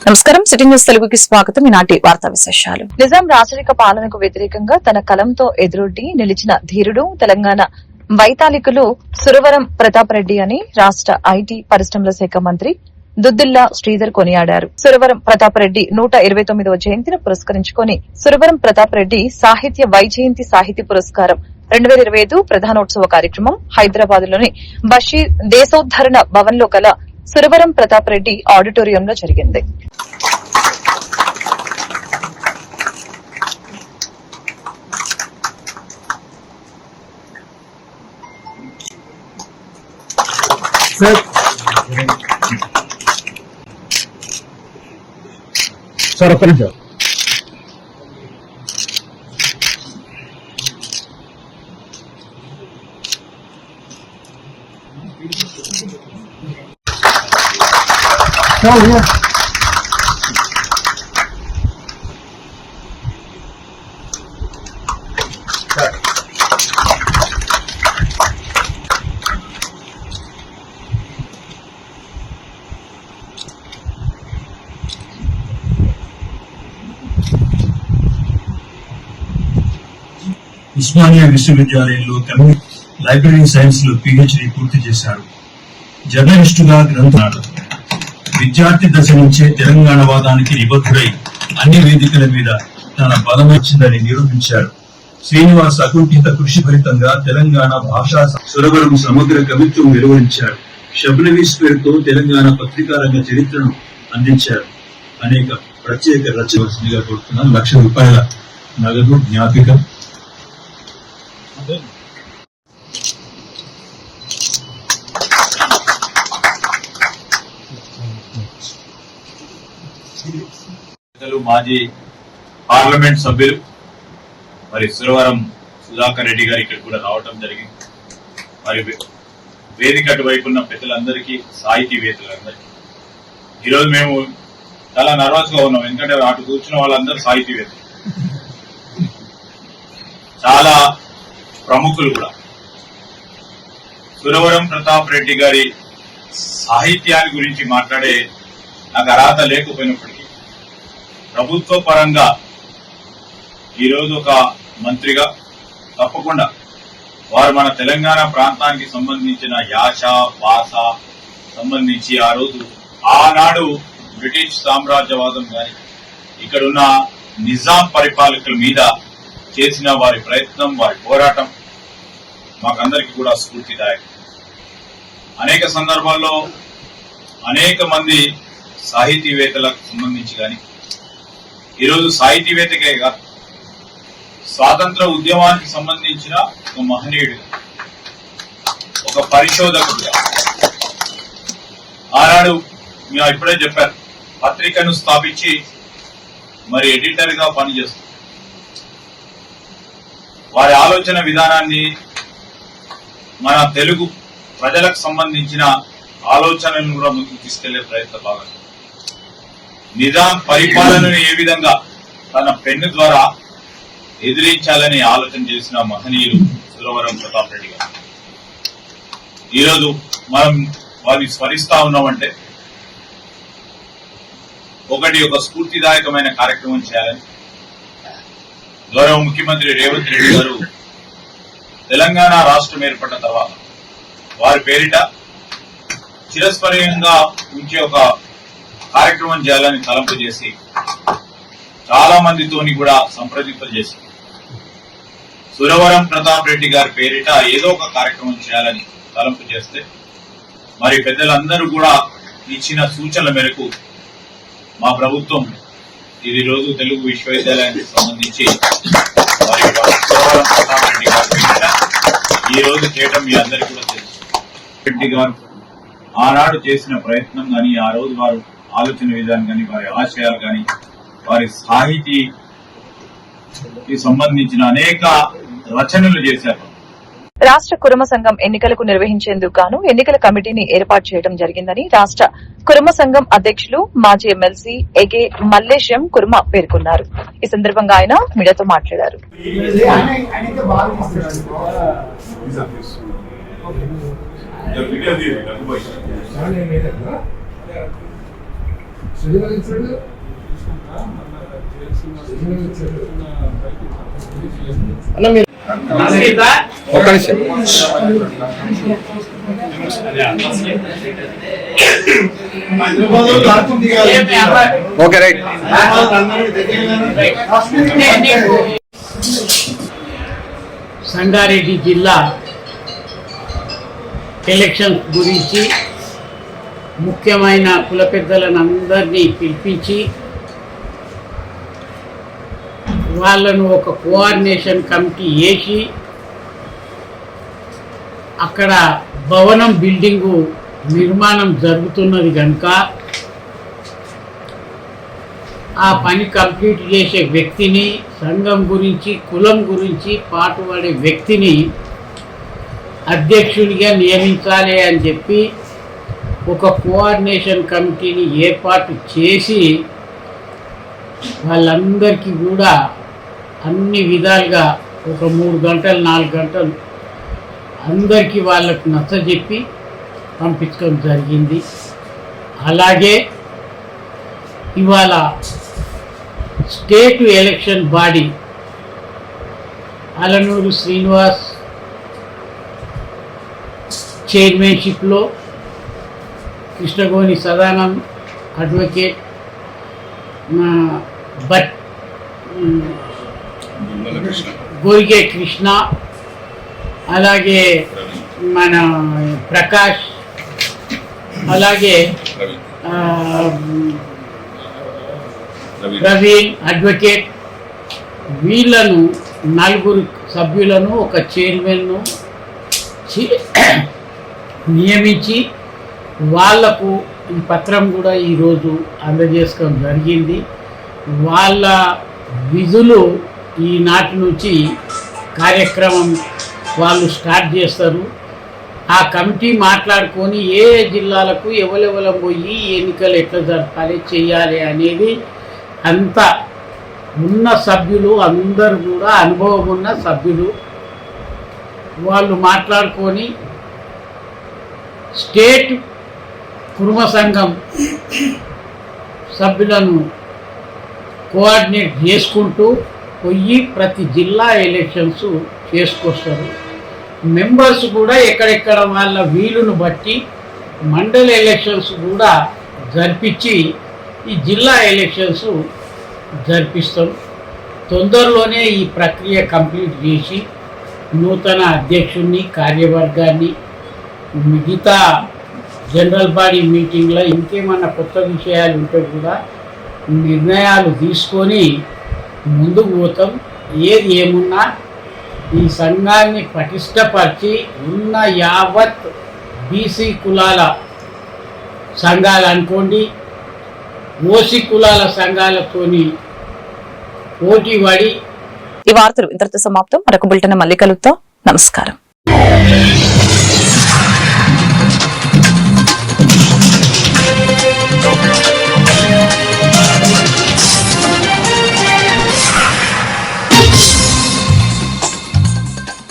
నమస్కారం. City news తెలుగుకి స్వాగతం. ఈనాటి వార్తా విశేషాలు. నిజాం రాచరిక పాలనకు వ్యతిరేకంగా తన కలంతో ఎదురొడ్డి నిలిచిన ధీరుడు తెలంగాణ వైతాళికులు సురవరం ప్రతాప్ రెడ్డి అని రాష్ట ఐటీ పరిశ్రమల శాఖ మంత్రి దుద్దిల్లా శ్రీధర్ కొనియాడారు. సురవరం ప్రతాప్ రెడ్డి 129వ జయంతిని పురస్కరించుకుని సురవరం ప్రతాప్ రెడ్డి సాహిత్య వైజయంతి సాహితీ పురస్కారం 2025 ప్రధానోత్సవ కార్యక్రమం హైదరాబాద్ లోని బషీర్ దేశోద్ధరణ భవన్ లో గల సురవరం ప్రతాప్ రెడ్డి ఆడిటోరియంలో జరిగింది. సార్ ఒక్క నిమిషం. ఉస్మానియా విశ్వవిద్యాలయంలో లైబ్రరీ సైన్స్ లో PhD పూర్తి చేశారు. జర్నలిస్టుగా గ్రంథాలు విద్యార్థి దశ నుంచే తెలంగాణ వాదానికి నిబద్ధుడై అన్ని వేదికల మీద తన బలం వచ్చిందని నిరూపించారు. శ్రీనివాస్ అకుంఠిత కృషి ఫలితంగా తెలంగాణ భాషా సురవరం సమగ్ర కవిత్వం వెలువరించారు. షబ్నవీస్ పేరుతో తెలంగాణ పత్రికా రంగ చరిత్రను అందించారు. అనేక ప్రత్యేక రచనగా కోరుతున్న ₹1,00,000 నగదు జ్ఞాపిక. మాజీ పార్లమెంట్ సభ్యులు మరి సురవరం సుధాకర్ రెడ్డి గారు ఇక్కడ కూడా రావటం జరిగింది. మరి వేదిక అటువైపు ఉన్న పెద్దలందరికీ, సాహితీవేత్తలందరికీ ఈరోజు మేము చాలా నర్వస్ గా ఉన్నాం. ఎందుకంటే అటు కూర్చున్న వాళ్ళందరూ సాహితీవేత్తలు, చాలా ప్రముఖులు కూడా. సురవరం ప్రతాప్ రెడ్డి గారి సాహిత్యాన్ని గురించి మాట్లాడే నాకు అర్హత లేకపోయినప్పటికీ ప్రభుత్వ పరంగా ఈరోజు ఒక మంత్రిగా తప్పకుండా వారు మన తెలంగాణ ప్రాంతానికి సంబంధించిన యాస భాష సంబంధించి ఆ రోజు ఆనాడు బ్రిటిష్ సామ్రాజ్యవాదం గాని ఇక్కడున్న నిజాం పరిపాలకుల మీద చేసిన వారి ప్రయత్నం, వారి పోరాటం మాకందరికీ కూడా స్ఫూర్తిదాయకం. అనేక సందర్భాల్లో అనేక మంది సాహితీవేత్తలకు సంబంధించి కానీ ఈరోజు సాహితీవేత్తకే కాదు, స్వాతంత్ర ఉద్యమానికి సంబంధించిన ఒక మహనీయుడిగా, ఒక పరిశోధకుడిగా ఆనాడు మేము ఇప్పుడే చెప్పారు, పత్రికను స్థాపించి మరి ఎడిటర్ గా పనిచేస్తారు. వారి ఆలోచన విధానాన్ని మన తెలుగు ప్రజలకు సంబంధించిన ఆలోచనలను కూడా ముందుకు తీసుకెళ్లే ప్రయత్నం భాగం. నిజాం పరిపాలనను ఏ విధంగా తన పెన్ను ద్వారా ఎదిరించాలని ఆలోచన చేసిన మహనీయులు సురవరం ప్రతాప్ రెడ్డి గారు. ఈరోజు మనం వారిని స్మరిస్తా ఉన్నామంటే ఒక స్ఫూర్తిదాయకమైన కార్యక్రమం చేయాలని గౌరవ ముఖ్యమంత్రి రేవంత్ రెడ్డి గారు తెలంగాణ రాష్ట్రం ఏర్పడిన తర్వాత వారి పేరిట చిరస్మరణీయంగా ఉంచే ఒక కార్యక్రమం చేయాలని తలంపు చేసి చాలా మందితోని కూడా సంప్రదింపులు చేసి సురవరం ప్రతాప్ రెడ్డి గారి పేరిట ఏదో ఒక కార్యక్రమం చేయాలని తలంపు చేస్తే మరి పెద్దలందరూ కూడా ఇచ్చిన సూచనల మేరకు మా ప్రభుత్వం ఇది రోజు తెలుగు విశ్వవిద్యాలయానికి సంబంధించి మరి సురవరం ప్రతాప్ రెడ్డి గారి పేరిట ఈ రోజు చేయడం మీ అందరికీ కూడా తెలుసు. రెడ్డి గారు ఆనాడు చేసిన ప్రయత్నం కానీ, ఆ రోజు వారు ఆలోచన విధానం కానీ, వారి ఆశయాలు కానీ, వారి సాహితీకి సంబంధించిన అనేక రచనలు చేశారు. రాష్ట కురుమ సంఘం ఎన్నికలకు నిర్వహించేందుకు గాను ఎన్నికల కమిటీని ఏర్పాటు చేయడం జరిగిందని రాష్ట కురుమ సంఘం అధ్యకులు మాజీ ఎమ్మెల్సీ ఎగే మల్లేశం కుర్మ పేర్కొన్నారు. ఈ సందర్భంగా ఆయన మీడియాతో మాట్లాడారు. ఒక్క నిమిషం. Okay right. సంగారెడ్డి జిల్లా ఎలక్షన్ గురించి ముఖ్యమైన కుల పెద్దలను అందరినీ పిలిపించి వాళ్ళను ఒక కోఆర్డినేషన్ కమిటీ వేసి అక్కడ భవనం బిల్డింగు నిర్మాణం జరుగుతున్నది కనుక ఆ పని కంప్లీట్ చేసే వ్యక్తిని, సంఘం గురించి కులం గురించి పాటుపడే వ్యక్తిని అధ్యక్షుడిగా నియమించాలి అని చెప్పి ఒక కోఆర్డినేషన్ కమిటీని ఏర్పాటు చేసి వాళ్ళందరికీ కూడా అన్ని విధాలుగా ఒక 3 గంటలు 4 గంటలు అందరికీ వాళ్ళకు నచ్చజెప్పి పంపించడం జరిగింది. అలాగే ఇవాళ state election body Alanuru Srinivas చైర్మన్షిప్లో కృష్ణగోని సదానంద్ అడ్వకేట్, గోరిగే కృష్ణ, అలాగే మన ప్రకాష్, అలాగే ప్రవీణ్ అడ్వకేట్, వీళ్ళను 4 సభ్యులను ఒక చైర్మన్ను నియమించి వాళ్లకు ఈ పత్రం కూడా ఈరోజు అందజేసుకోవడం జరిగింది. వాళ్ళ విధులు ఈనాటి నుంచి కార్యక్రమం వాళ్ళు స్టార్ట్ చేస్తారు. ఆ కమిటీ మాట్లాడుకొని ఏ జిల్లాలకు ఎవరెవరం పోయి ఎన్నికలు ఎట్లా జరపాలి చేయాలి అనేది అంత ఉన్న సభ్యులు అందరూ కూడా అనుభవం ఉన్న సభ్యులు వాళ్ళు మాట్లాడుకొని స్టేట్ కుర్మ సంఘం సభ్యులను కోఆర్డినేట్ చేసుకుంటూ పోయి ప్రతి జిల్లా ఎలక్షన్స్ చేసుకొస్తారు. మెంబర్స్ కూడా ఎక్కడెక్కడ వాళ్ళ వీలును బట్టి మండల ఎలక్షన్స్ కూడా జరిపించి ఈ జిల్లా ఎలక్షన్స్ జరిపిస్తాం. తొందరలోనే ఈ ప్రక్రియ కంప్లీట్ చేసి నూతన అధ్యక్షుడిని, కార్యవర్గాన్ని, మిగతా జనరల్ బాడీ మీటింగ్లో ఇంకేమన్నా కొత్త విషయాలు ఉంటే కూడా నిర్ణయాలు తీసుకొని ముందుకు పోతాం. ఏది ఏమున్నా ఈ సంఘాన్ని పటిష్టపరిచి ఉన్న యావత్ బీసీ కులాల సంఘాలు అనుకోండి, ఓసీ కులాల సంఘాలతోని పోటీ పడి. ఈ వార్తలు ఇంతటితో సమాప్తం. మరొక బులెటిన్ మళ్ళీ కలుద్దాం. నమస్కారం.